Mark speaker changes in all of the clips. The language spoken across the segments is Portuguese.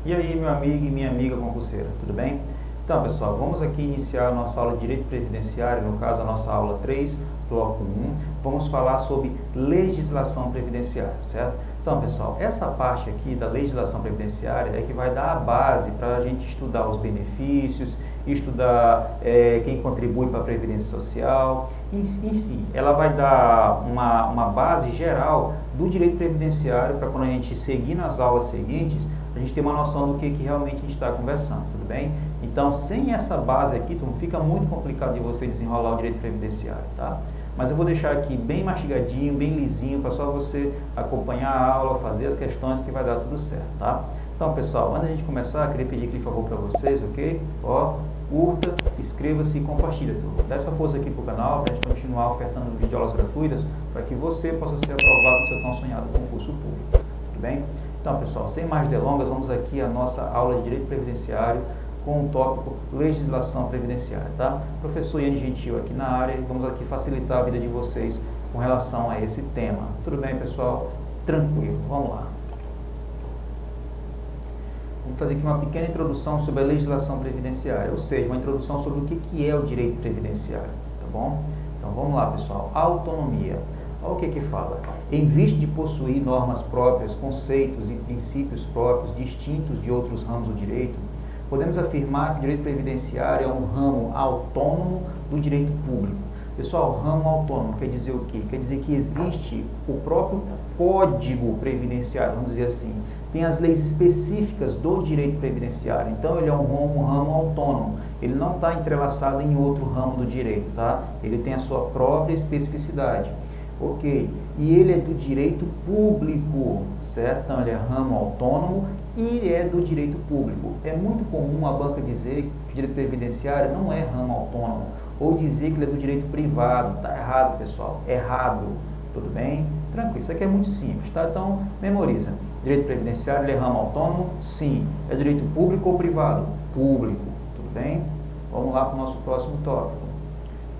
Speaker 1: E aí, meu amigo e minha amiga concurseira, tudo bem? Então, pessoal, vamos aqui iniciar a nossa aula de Direito Previdenciário, no caso, a nossa aula 3, bloco 1. Vamos falar sobre legislação previdenciária, certo? Então, pessoal, essa parte aqui da legislação previdenciária é que vai dar a base para a gente estudar os benefícios, estudar quem contribui para a Previdência Social. Em si, ela vai dar uma base geral do direito previdenciário para quando a gente seguir nas aulas seguintes, a gente ter uma noção do que realmente a gente está conversando, tudo bem? Então, sem essa base aqui, fica muito complicado de você desenrolar o direito previdenciário, tá? Mas eu vou deixar aqui bem mastigadinho, bem lisinho, para só você acompanhar a aula, fazer as questões que vai dar tudo certo, tá? Então, pessoal, antes da gente começar, eu queria pedir aquele favor para vocês, ok? Ó, curta, inscreva-se e compartilha tudo. Dá essa força aqui para o canal, para a gente continuar ofertando videoaulas gratuitas, para que você possa ser aprovado no seu tão sonhado concurso público, tudo bem? Então, pessoal, sem mais delongas, vamos aqui à nossa aula de Direito Previdenciário com o tópico Legislação Previdenciária, tá? Professor Iane Gentil aqui na área e vamos aqui facilitar a vida de vocês com relação a esse tema. Tudo bem, pessoal? Tranquilo, vamos lá. Vamos fazer aqui uma pequena introdução sobre a legislação previdenciária, ou seja, uma introdução sobre o que é o direito previdenciário, tá bom? Então, vamos lá, pessoal. Autonomia. Olha o que fala. Em vista de possuir normas próprias, conceitos e princípios próprios, distintos de outros ramos do direito, podemos afirmar que o direito previdenciário é um ramo autônomo do direito público. Pessoal, ramo autônomo quer dizer o quê? Quer dizer que existe o próprio Código Previdenciário, vamos dizer assim. Tem as leis específicas do direito previdenciário. Então, ele é um ramo autônomo. Ele não está entrelaçado em outro ramo do direito, tá? Ele tem a sua própria especificidade. Ok, e ele é do direito público, certo? Então, ele é ramo autônomo e é do direito público. É muito comum a banca dizer que o direito previdenciário não é ramo autônomo, ou dizer que ele é do direito privado. Está errado, pessoal, errado, tudo bem? Tranquilo, isso aqui é muito simples, tá? Então, memoriza. Direito previdenciário, ele é ramo autônomo? Sim. É direito público ou privado? Público, tudo bem? Vamos lá para o nosso próximo tópico.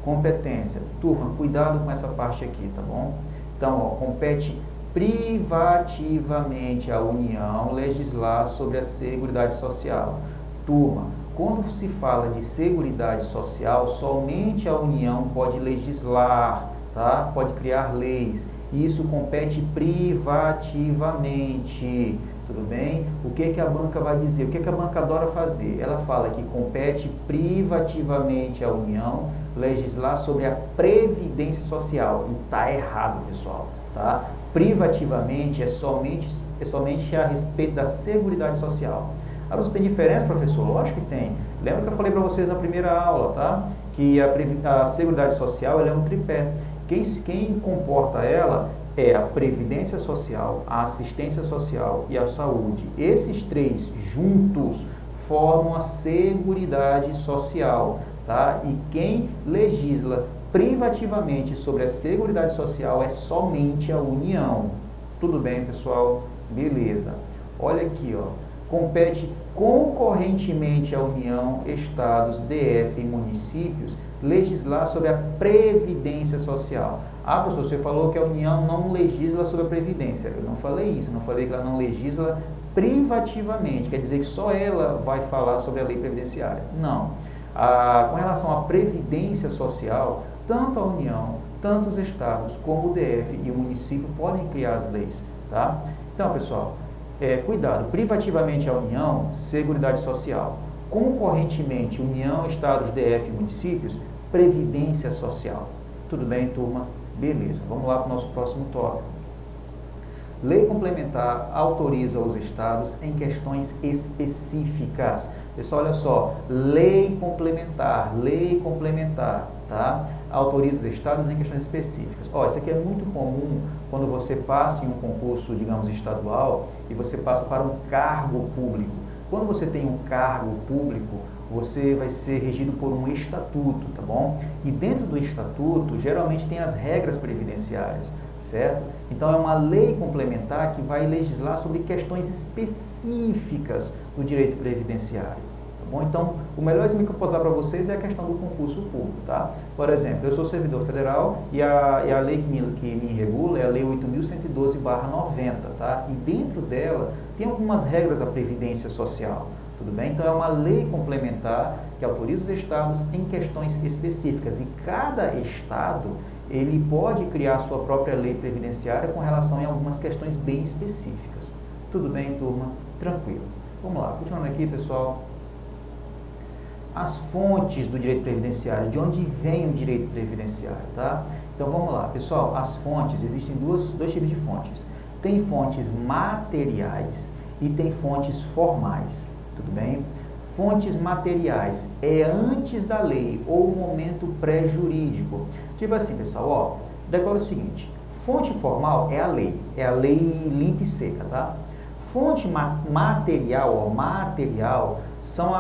Speaker 1: Competência. Turma, cuidado com essa parte aqui, tá bom? Então, ó, compete privativamente à União legislar sobre a Seguridade Social. Turma, quando se fala de Seguridade Social, somente a União pode legislar, tá? Pode criar leis. E isso compete privativamente. Tudo bem? O que a banca vai dizer? O que a banca adora fazer? Ela fala que compete privativamente à União legislar sobre a Previdência Social. E está errado, pessoal. Tá? Privativamente é somente a respeito da Seguridade Social. Agora, você tem diferença, professor? Lógico que tem. Lembra que eu falei para vocês na primeira aula, tá? Que a Seguridade Social ela é um tripé. Quem comporta ela é a Previdência Social, a Assistência Social e a Saúde. Esses três juntos formam a Seguridade Social, tá? E quem legisla privativamente sobre a Seguridade Social é somente a União. Tudo bem, pessoal? Beleza. Olha aqui, ó. Compete concorrentemente à União, Estados, DF e municípios legislar sobre a Previdência Social. Ah, professor, você falou que a União não legisla sobre a Previdência. Eu não falei isso, eu não falei que ela não legisla privativamente, quer dizer que só ela vai falar sobre a lei previdenciária. Não. Com relação à Previdência Social, tanto a União, tanto os Estados, como o DF e o município podem criar as leis, tá? Então, pessoal, cuidado, privativamente a União, Seguridade Social. Concorrentemente, União, Estados, DF e municípios, Previdência Social. Tudo bem, turma? Beleza, vamos lá para o nosso próximo tópico. Lei complementar autoriza os estados em questões específicas. Pessoal, olha só, lei complementar, tá? Autoriza os estados em questões específicas. Ó, isso aqui é muito comum quando você passa em um concurso, digamos, estadual e você passa para um cargo público. Quando você tem um cargo público, você vai ser regido por um estatuto, tá bom? E dentro do estatuto, geralmente tem as regras previdenciárias, certo? Então, é uma lei complementar que vai legislar sobre questões específicas do direito previdenciário, tá bom? Então, o melhor exemplo que eu posso dar para vocês é a questão do concurso público, tá? Por exemplo, eu sou servidor federal e a lei que me regula é a Lei 8.112/90, tá? E dentro dela tem algumas regras da Previdência Social, tudo bem? Então, é uma lei complementar que autoriza os estados em questões específicas e cada estado, ele pode criar sua própria lei previdenciária com relação em algumas questões bem específicas. Tudo bem, turma? Tranquilo. Vamos lá, continuando aqui, pessoal. As fontes do direito previdenciário, de onde vem o direito previdenciário, tá? Então, vamos lá, pessoal, as fontes, existem dois tipos de fontes. Tem fontes materiais e tem fontes formais, tudo bem? Fontes materiais é antes da lei ou momento pré-jurídico. Tipo assim, pessoal, ó, decora o seguinte, fonte formal é a lei limpa e seca, tá? Fonte material, ó, material, são,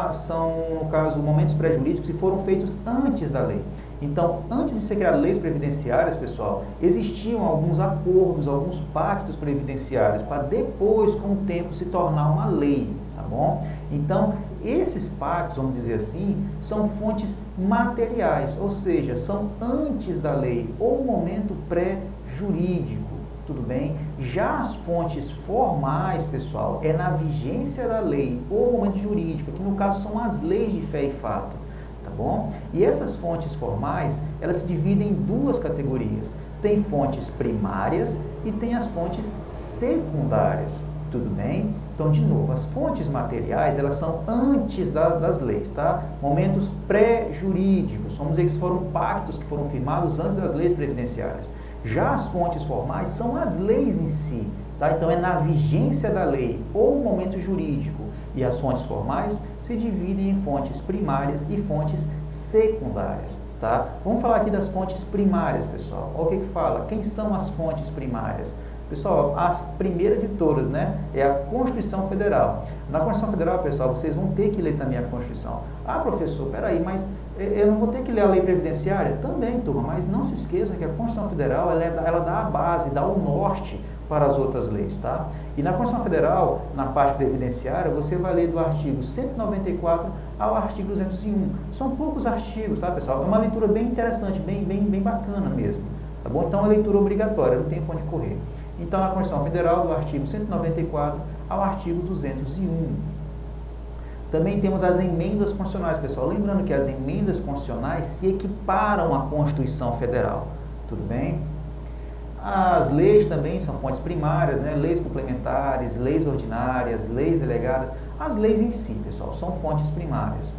Speaker 1: no caso, momentos pré-jurídicos que foram feitos antes da lei. Então, antes de ser criadas leis previdenciárias, pessoal, existiam alguns acordos, alguns pactos previdenciários, para depois, com o tempo, se tornar uma lei, tá bom? Então, esses pactos, vamos dizer assim, são fontes materiais, ou seja, são antes da lei ou momento pré-jurídico. Tudo bem? Já as fontes formais, pessoal, é na vigência da lei ou momento jurídico, que no caso são as leis de fé e fato, tá bom? E essas fontes formais, elas se dividem em duas categorias. Tem fontes primárias e tem as fontes secundárias, tudo bem? Então, de novo, as fontes materiais, elas são antes das leis, tá? Momentos pré-jurídicos, vamos dizer que foram pactos que foram firmados antes das leis previdenciárias. Já as fontes formais são as leis em si, tá? Então, é na vigência da lei ou momento jurídico. E as fontes formais se dividem em fontes primárias e fontes secundárias, tá? Vamos falar aqui das fontes primárias, pessoal. Olha o que fala. Quem são as fontes primárias? Pessoal, a primeira de todas, né, é a Constituição Federal. Na Constituição Federal, pessoal, vocês vão ter que ler também a Constituição. Ah, professor, peraí, mas eu não vou ter que ler a lei previdenciária? Também, turma, mas não se esqueçam que a Constituição Federal, ela dá a base, dá o norte para as outras leis, tá? E na Constituição Federal, na parte previdenciária, você vai ler do artigo 194 ao artigo 201. São poucos artigos, tá, pessoal? É uma leitura bem interessante, bem bacana mesmo, tá bom? Então, é uma leitura obrigatória, não tem onde correr. Então, na Constituição Federal, do artigo 194 ao artigo 201. Também temos as emendas constitucionais, pessoal. Lembrando que as emendas constitucionais se equiparam à Constituição Federal. Tudo bem? As leis também são fontes primárias, né? Leis complementares, leis ordinárias, leis delegadas. As leis em si, pessoal, são fontes primárias.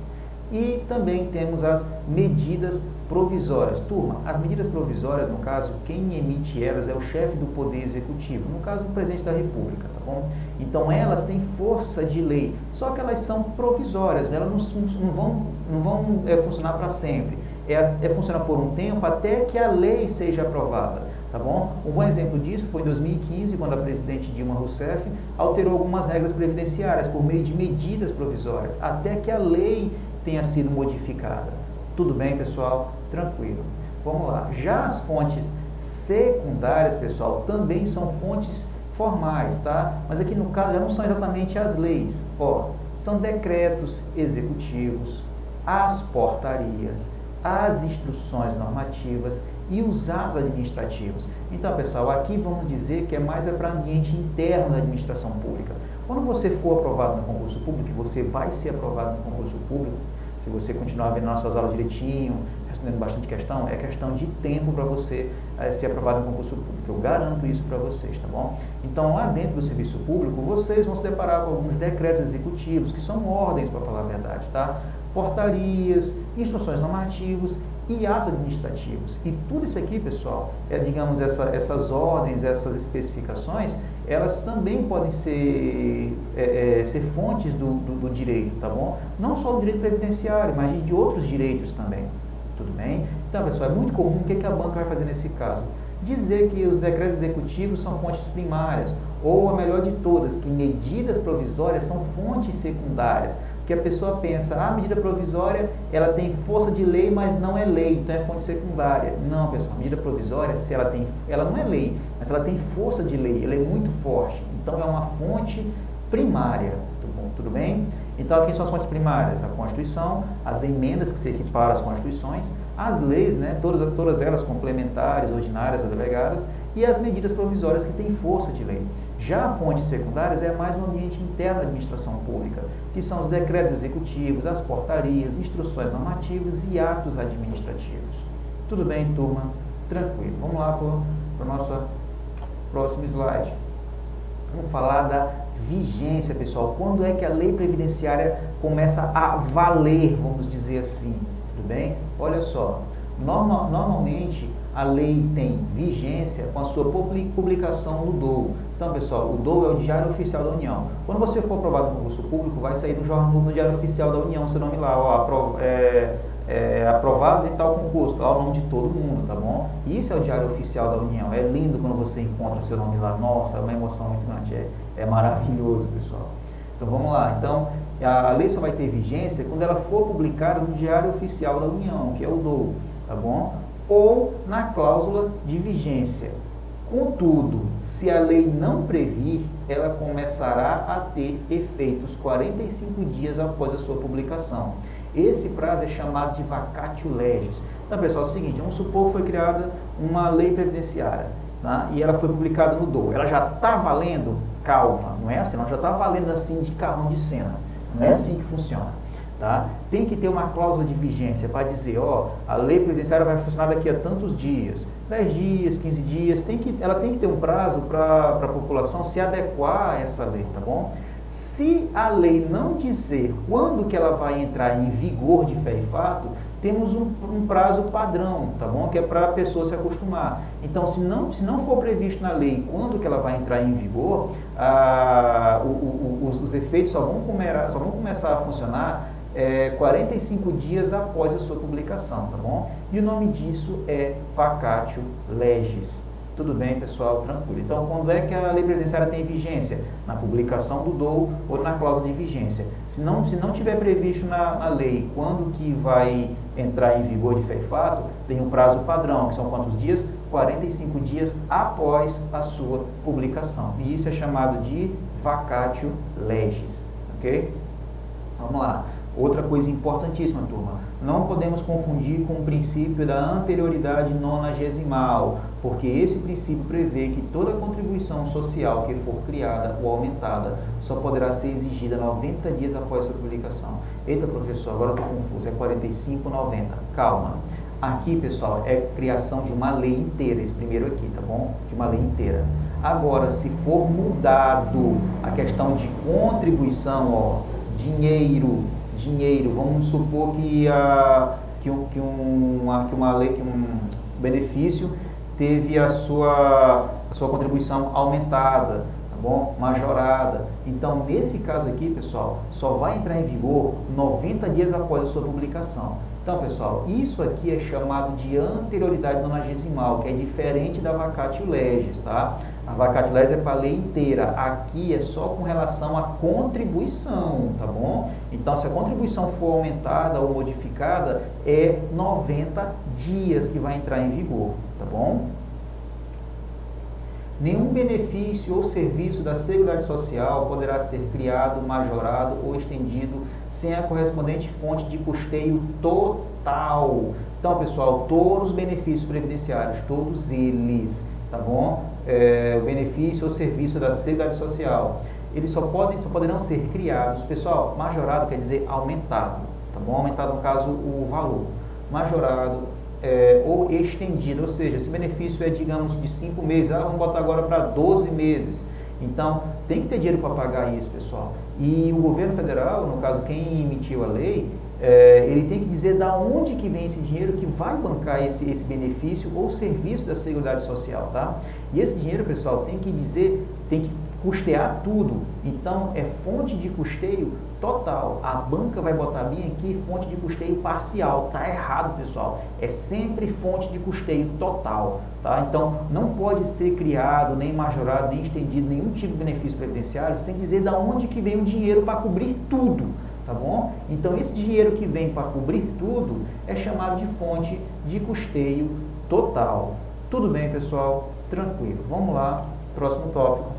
Speaker 1: E também temos as medidas provisórias. Turma, as medidas provisórias, no caso, quem emite elas é o chefe do Poder Executivo, no caso, o Presidente da República, tá bom? Então, elas têm força de lei, só que elas são provisórias, elas não vão funcionar para sempre. Funcionar por um tempo até que a lei seja aprovada, tá bom? Um bom exemplo disso foi em 2015, quando a presidente Dilma Rousseff alterou algumas regras previdenciárias por meio de medidas provisórias, até que a lei tenha sido modificada. Tudo bem, pessoal? Tranquilo. Vamos lá. Já as fontes secundárias, pessoal, também são fontes formais, tá? Mas aqui no caso já não são exatamente as leis. Ó, são decretos executivos, as portarias, as instruções normativas e os atos administrativos. Então, pessoal, aqui vamos dizer que é mais para ambiente interno da administração pública. Quando você for aprovado no concurso público, e você vai ser aprovado no concurso público, se você continuar vendo nossas aulas direitinho, respondendo bastante questão, é questão de tempo para você ser aprovado no concurso público. Eu garanto isso para vocês, tá bom? Então, lá dentro do serviço público, vocês vão se deparar com alguns decretos executivos, que são ordens, para falar a verdade, tá? Portarias, instruções normativas e atos administrativos. E tudo isso aqui, pessoal, digamos, essas ordens, essas especificações, elas também podem ser fontes do direito, tá bom? Não só do direito previdenciário, mas de outros direitos também, tudo bem? Então, pessoal, é muito comum, o que a banca vai fazer nesse caso? Dizer que os decretos executivos são fontes primárias, ou a melhor de todas, que medidas provisórias são fontes secundárias. Porque a pessoa pensa, a medida provisória, ela tem força de lei, mas não é lei, então é fonte secundária. Não, pessoal, a medida provisória, se ela não é lei, mas ela tem força de lei, ela é muito forte. Então, é uma fonte primária. Tudo bem? Então, quem são as fontes primárias? A Constituição, as emendas que se equiparam às Constituições, as leis, né, todas elas complementares, ordinárias ou delegadas, e as medidas provisórias que têm força de lei. Já fontes secundárias é mais no ambiente interno da administração pública, que são os decretos executivos, as portarias, instruções normativas e atos administrativos. Tudo bem, turma? Tranquilo. Vamos lá para o nosso próximo slide. Vamos falar da vigência, pessoal. Quando é que a lei previdenciária começa a valer, vamos dizer assim? Tudo bem? Olha só, normalmente a lei tem vigência com a sua publicação no DOU. Então, pessoal, o DOU é o Diário Oficial da União. Quando você for aprovado no concurso público, vai sair no Diário Oficial da União, seu nome lá, ó, aprovados em tal concurso, lá o nome de todo mundo, tá bom? Isso é o Diário Oficial da União. É lindo quando você encontra seu nome lá. Nossa, é uma emoção muito grande. É maravilhoso, pessoal. Então, vamos lá. Então, a lei só vai ter vigência quando ela for publicada no Diário Oficial da União, que é o DOU, tá bom? Ou na cláusula de vigência. Contudo, se a lei não previr, ela começará a ter efeitos 45 dias após a sua publicação. Esse prazo é chamado de vacatio legis. Então, pessoal, é o seguinte, vamos supor que foi criada uma lei previdenciária, tá? E ela foi publicada no DOU. Ela já está valendo? Calma, não é assim, ela já está valendo assim de carrão de cena. Não é assim que funciona. Tá? Tem que ter uma cláusula de vigência para dizer, ó, a lei previdenciária vai funcionar daqui a tantos dias, 10 dias, 15 dias, ela tem que ter um prazo para a população se adequar a essa lei, tá bom? Se a lei não dizer quando que ela vai entrar em vigor de fé e fato, temos um prazo padrão, tá bom? Que é para a pessoa se acostumar. Então, se não for previsto na lei quando que ela vai entrar em vigor, os efeitos só vão começar a funcionar 45 dias após a sua publicação, tá bom? E o nome disso é vacatio legis. Tudo bem, pessoal? Tranquilo. Então, quando é que a lei previdenciária tem vigência? Na publicação do DOU ou na cláusula de vigência. Se não tiver previsto na lei quando que vai entrar em vigor de fé e fato, tem um prazo padrão, que são quantos dias? 45 dias após a sua publicação. E isso é chamado de vacatio legis, ok? Vamos lá. Outra coisa importantíssima, turma, não podemos confundir com o princípio da anterioridade nonagesimal, porque esse princípio prevê que toda contribuição social que for criada ou aumentada só poderá ser exigida 90 dias após sua publicação. Eita, professor, agora eu estou confuso, é 45, 90. Calma. Aqui, pessoal, é criação de uma lei inteira, esse primeiro aqui, tá bom? De uma lei inteira. Agora, se for mudado a questão de contribuição, ó, dinheiro, vamos supor que um benefício teve a sua contribuição aumentada, tá bom? Majorada. Então, nesse caso aqui, pessoal, só vai entrar em vigor 90 dias após a sua publicação. Então, pessoal, isso aqui é chamado de anterioridade nonagesimal, que é diferente da vacatio legis, tá? A vacatio legis é para a lei inteira, aqui é só com relação à contribuição, tá bom? Então, se a contribuição for aumentada ou modificada, é 90 dias que vai entrar em vigor, tá bom? Nenhum benefício ou serviço da Seguridade Social poderá ser criado, majorado ou estendido sem a correspondente fonte de custeio total. Então, pessoal, todos os benefícios previdenciários, todos eles, tá bom? O benefício ou serviço da Seguridade Social, eles só poderão ser criados, pessoal, majorado quer dizer aumentado, tá bom? Aumentado, no caso, o valor. Majorado, ou estendido, ou seja, esse benefício é, digamos, de 5 meses, vamos botar agora para 12 meses. Então, tem que ter dinheiro para pagar isso, pessoal. E o governo federal, no caso, quem emitiu a lei, ele tem que dizer da onde que vem esse dinheiro que vai bancar esse benefício ou serviço da Seguridade Social, tá? E esse dinheiro, pessoal, tem que custear tudo. Então, é fonte de custeio total. A banca vai botar bem aqui fonte de custeio parcial. Tá errado, pessoal. É sempre fonte de custeio total, tá? Então, não pode ser criado, nem majorado, nem estendido nenhum tipo de benefício previdenciário sem dizer da onde que vem o dinheiro para cobrir tudo, tá bom? Então, esse dinheiro que vem para cobrir tudo é chamado de fonte de custeio total. Tudo bem, pessoal? Tranquilo. Vamos lá, próximo tópico.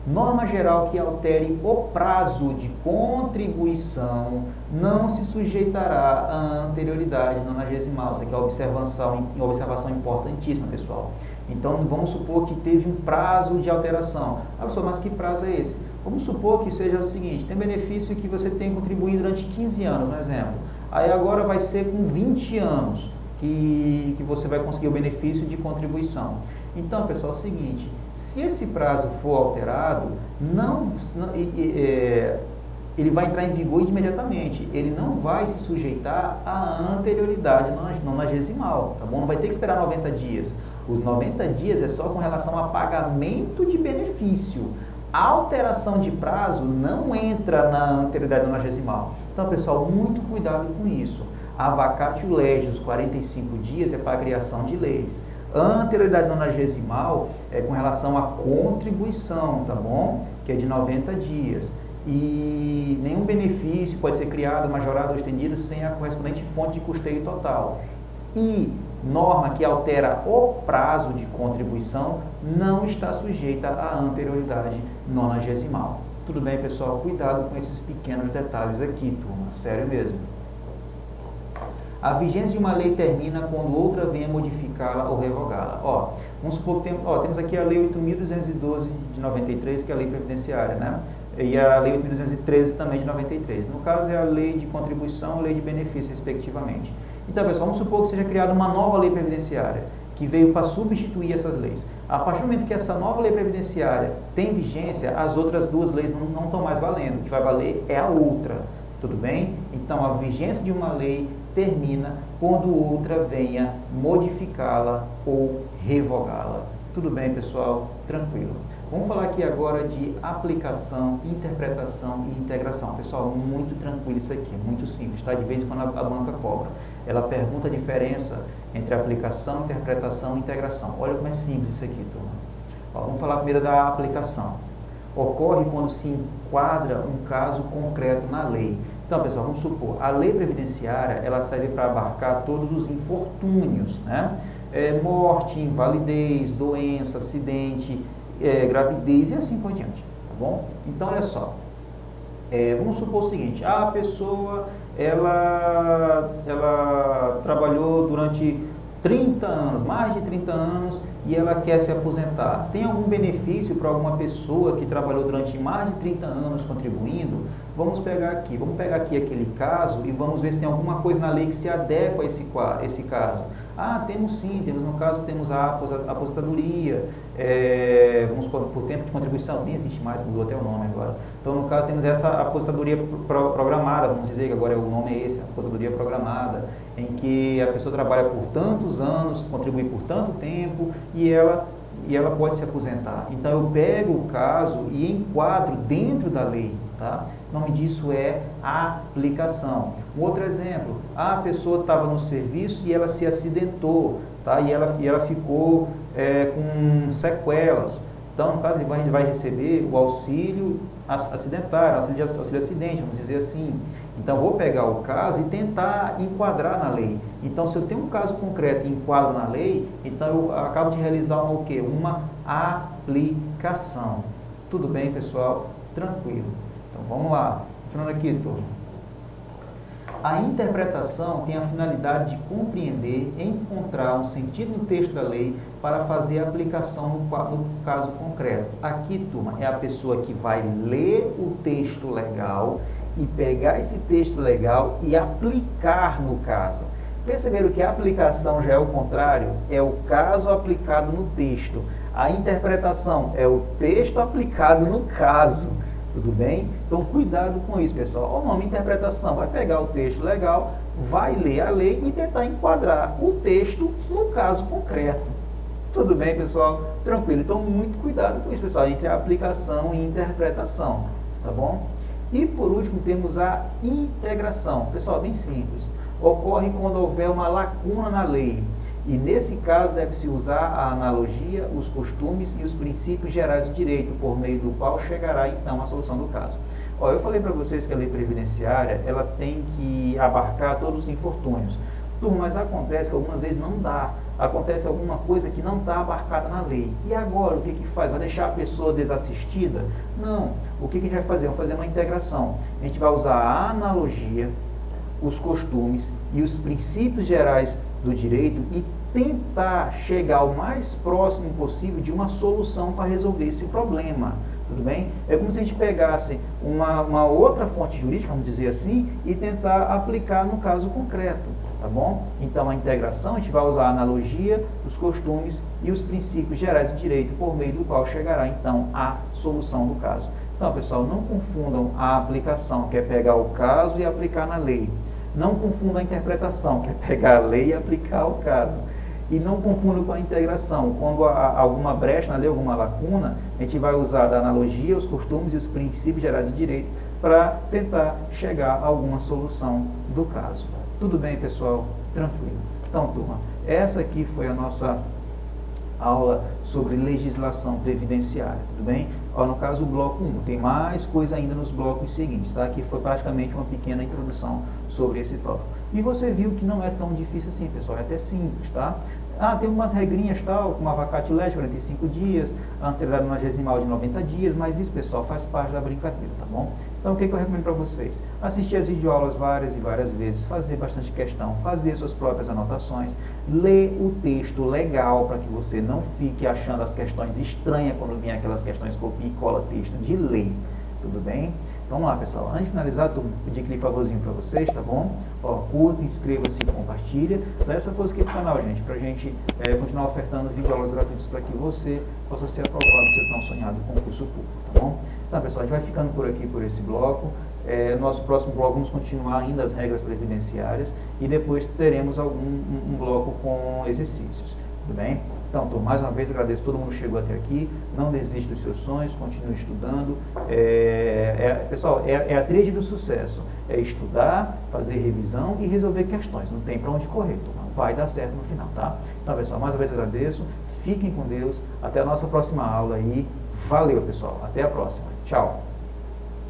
Speaker 1: Norma geral que altere o prazo de contribuição não se sujeitará à anterioridade nonagesimal. Isso aqui é uma observação importantíssima, pessoal. Então, vamos supor que teve um prazo de alteração. Ah, professor, mas que prazo é esse? Vamos supor que seja o seguinte, tem benefício que você tem contribuído durante 15 anos, por exemplo. Aí agora vai ser com 20 anos que você vai conseguir o benefício de contribuição. Então, pessoal, é o seguinte, se esse prazo for alterado, ele vai entrar em vigor imediatamente. Ele não vai se sujeitar à anterioridade nonagesimal, tá bom? Não vai ter que esperar 90 dias. Os 90 dias é só com relação a pagamento de benefício. A alteração de prazo não entra na anterioridade nonagesimal. Então, pessoal, muito cuidado com isso. A vacatio legis, 45 dias, é para a criação de leis. A anterioridade nonagesimal é com relação à contribuição, tá bom? Que é de 90 dias. E nenhum benefício pode ser criado, majorado ou estendido sem a correspondente fonte de custeio total. E norma que altera o prazo de contribuição não está sujeita à anterioridade nonagesimal. Tudo bem, pessoal? Cuidado com esses pequenos detalhes aqui, turma. Sério mesmo. A vigência de uma lei termina quando outra venha modificá-la ou revogá-la. Vamos supor que temos aqui a Lei 8.212 de 93, que é a lei previdenciária, né? E a Lei 8.213 também de 93. No caso, é a lei de contribuição e a lei de benefício, respectivamente. Então, pessoal, vamos supor que seja criada uma nova lei previdenciária, que veio para substituir essas leis. A partir do momento que essa nova lei previdenciária tem vigência, as outras duas leis não estão mais valendo. O que vai valer é a outra. Tudo bem? Então, a vigência de uma lei termina quando outra venha modificá-la ou revogá-la. Tudo bem, pessoal? Tranquilo. Vamos falar aqui agora de aplicação, interpretação e integração. Pessoal, muito tranquilo isso aqui, muito simples, tá? De vez em quando a banca cobra. Ela pergunta a diferença entre aplicação, interpretação e integração. Olha como é simples isso aqui, turma. Vamos falar primeiro da aplicação. Ocorre quando se enquadra um caso concreto na lei. Então, pessoal, vamos supor, a lei previdenciária, ela serve para abarcar todos os infortúnios, né? Morte, invalidez, doença, acidente, gravidez e assim por diante, tá bom? Então, olha só, vamos supor o seguinte, a pessoa, ela trabalhou durante 30 anos, mais de 30 anos, e ela quer se aposentar. Tem algum benefício para alguma pessoa que trabalhou durante mais de 30 anos contribuindo? Vamos pegar aqui aquele caso e vamos ver se tem alguma coisa na lei que se adequa a esse caso. Ah, temos sim, no caso temos a aposentadoria, vamos por tempo de contribuição, nem existe mais, mudou até o nome agora. Então, no caso, temos essa aposentadoria programada, vamos dizer que agora o nome é esse, aposentadoria programada, em que a pessoa trabalha por tantos anos, contribui por tanto tempo e ela pode se aposentar. Então, eu pego o caso e enquadro dentro da lei, tá? O nome disso é aplicação. Um outro exemplo, a pessoa estava no serviço e ela se acidentou, tá? E ela ficou com sequelas. Então, no caso, ele vai receber o auxílio acidentário, auxílio acidente, vamos dizer assim. Então, vou pegar o caso e tentar enquadrar na lei. Então, se eu tenho um caso concreto e enquadro na lei, então eu acabo de realizar o quê? Uma aplicação. Tudo bem, pessoal? Tranquilo. Então, vamos lá. Continuando aqui, turma. A interpretação tem a finalidade de compreender, encontrar um sentido no texto da lei para fazer a aplicação no caso concreto. Aqui, turma, é a pessoa que vai ler o texto legal e pegar esse texto legal e aplicar no caso. Perceberam que a aplicação já é o contrário? É o caso aplicado no texto. A interpretação é o texto aplicado no caso. Tudo bem? Então, cuidado com isso, pessoal. O nome interpretação vai pegar o texto legal, vai ler a lei e tentar enquadrar o texto no caso concreto. Tudo bem, pessoal? Tranquilo. Então, muito cuidado com isso, pessoal, entre a aplicação e interpretação, tá bom? E, por último, temos a integração. Pessoal, bem simples. Ocorre quando houver uma lacuna na lei. E, nesse caso, deve-se usar a analogia, os costumes e os princípios gerais do direito, por meio do qual chegará, então, a solução do caso. Eu falei para vocês que a lei previdenciária, ela tem que abarcar todos os infortúnios. Turma, mas acontece que algumas vezes não dá. acontece alguma coisa que não está abarcada na lei. E agora, o que faz? Vai deixar a pessoa desassistida? Não. O que a gente vai fazer? Vamos fazer uma integração. A gente vai usar a analogia, os costumes e os princípios gerais do direito e tentar chegar o mais próximo possível de uma solução para resolver esse problema. Tudo bem? É como se a gente pegasse uma outra fonte jurídica, vamos dizer assim, e tentar aplicar no caso concreto, tá bom? Então, a integração, a gente vai usar a analogia, os costumes e os princípios gerais do direito, por meio do qual chegará, então, à solução do caso. Então, pessoal, não confundam a aplicação, que é pegar o caso e aplicar na lei. Não confundam a interpretação, que é pegar a lei e aplicar o caso. E não confunda com a integração. Quando há alguma brecha na lei, alguma lacuna, a gente vai usar da analogia, os costumes e os princípios gerais do direito para tentar chegar a alguma solução do caso. Tudo bem, pessoal? Tranquilo. Então, turma, essa aqui foi a nossa aula sobre legislação previdenciária, tudo bem? Ó, no caso, o bloco 1, tem mais coisa ainda nos blocos seguintes, tá? Aqui foi praticamente uma pequena introdução sobre esse tópico. E você viu que não é tão difícil assim, pessoal, é até simples, tá? Tem umas regrinhas, tal, como a vacatio legis, 45 dias, a anterioridade nonagesimal de 90 dias, mas isso, pessoal, faz parte da brincadeira, tá bom? Então, o que eu recomendo para vocês? Assistir as videoaulas várias e várias vezes, fazer bastante questão, fazer suas próprias anotações, ler o texto legal para que você não fique achando as questões estranhas quando vem aquelas questões copia e cola texto de lei, tudo bem? Então, vamos lá, pessoal. Antes de finalizar, eu pedi aquele favorzinho para vocês, tá bom? Ó, curta, inscreva-se e compartilha. Dá essa força aqui pro canal, gente, pra gente continuar ofertando videoaulas gratuitas para que você possa ser aprovado no seu tão sonhado concurso público, tá bom? Então, pessoal, a gente vai ficando por aqui, por esse bloco. Nosso próximo bloco, vamos continuar ainda as regras previdenciárias e depois teremos um bloco com exercícios. Tudo bem? Então, mais uma vez agradeço todo mundo que chegou até aqui. Não desiste dos seus sonhos, continue estudando. Pessoal, é a tríade do sucesso. É estudar, fazer revisão e resolver questões. Não tem para onde correr, turma. Vai dar certo no final, tá? Então, pessoal, mais uma vez agradeço. Fiquem com Deus. Até a nossa próxima aula aí. Valeu, pessoal. Até a próxima. Tchau.